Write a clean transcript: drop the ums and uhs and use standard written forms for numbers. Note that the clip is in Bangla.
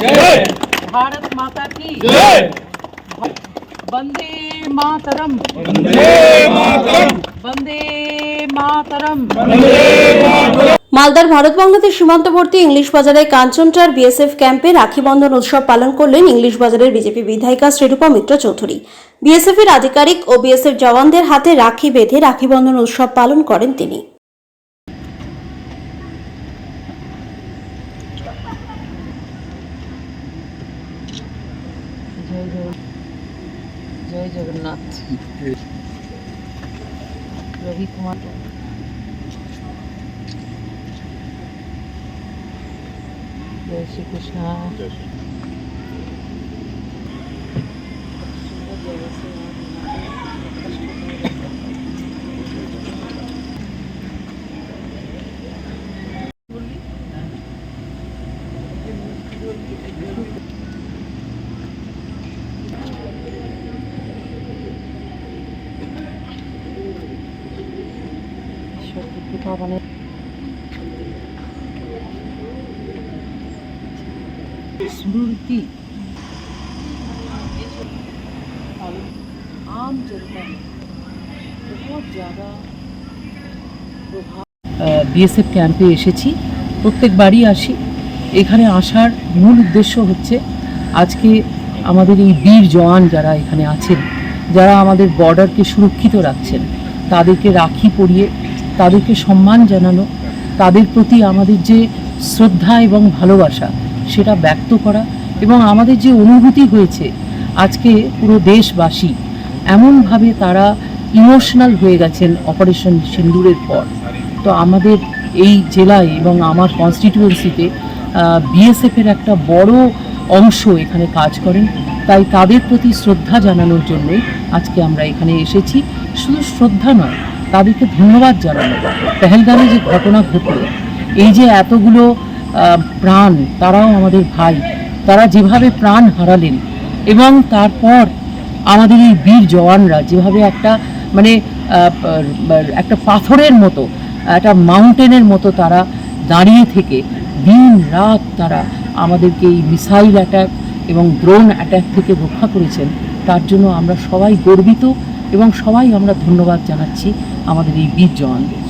भारत माता की वंदे मातरम वंदे मातरम। মালদার ভারত বাংলাদেশ সীমান্তবর্তী ইংলিশ বাজারে কাঞ্চনটার বিএসএফ ক্যাম্পে রাখি বন্ধন উৎসব পালন করলেন ইংলিশ বাজারের বিজেপি বিধায়িকা শ্রীরূপা মিত্র চৌধুরী। বিএসএফ এর আধিকারিক ও বিএসএফ জওয়ানদের হাতে রাখি বেঁধে রাখি বন্ধন উৎসব পালন করেন তিনি। जय जगन्नाथ। रवि कुमार जय श्री कृष्ण। स्मृति आम जनता बहुत ज़्यादा বিএসএফ ক্যাম্পে এসেছি। প্রত্যেকবারই আসি। এখানে আসার মূল উদ্দেশ্য হচ্ছে আজকে আমাদের এই বীর জওয়ান যারা এখানে আছেন, যারা আমাদের বর্ডারকে সুরক্ষিত রাখছেন, তাদেরকে রাখি পরিয়ে তাদেরকে সম্মান জানানো, তাদের প্রতি আমাদের যে শ্রদ্ধা এবং ভালোবাসা সেটা ব্যক্ত করা এবং আমাদের যে অনুভূতি হয়েছে আজকে পুরো দেশবাসী এমনভাবে তারা ইমোশনাল হয়ে গেছেন অপারেশন সিন্দুরের পর। তো আমাদের এই জেলায় এবং আমার কনস্টিটিউয়েন্সিতে বিএসএফের একটা বড় অংশ এখানে কাজ করেন, তাই তাদের প্রতি শ্রদ্ধা জানানোর জন্যই আজকে আমরা এখানে এসেছি। শুধু শ্রদ্ধা নয়, তাদেরকে ধন্যবাদ জানানো। পেহেলগামে যে ঘটনা ঘটল, এই যে এতগুলো প্রাণ, তারাও আমাদের ভাই, তারা যেভাবে প্রাণ হারালেন এবং তারপর আমাদের এই বীর জওয়ানরা যেভাবে একটা পাথরের মতো, একটা মাউন্টেনের মতো তারা দাঁড়িয়ে থেকে দিন রাত তারা আমাদেরকে এই মিসাইল অ্যাটাক এবং ড্রোন অ্যাটাক থেকে রক্ষা করেছেন, তার জন্য আমরা সবাই গর্বিত এবং সবাই আমরা ধন্যবাদ জানাচ্ছি আমাদের এই বীর জওয়ানদের।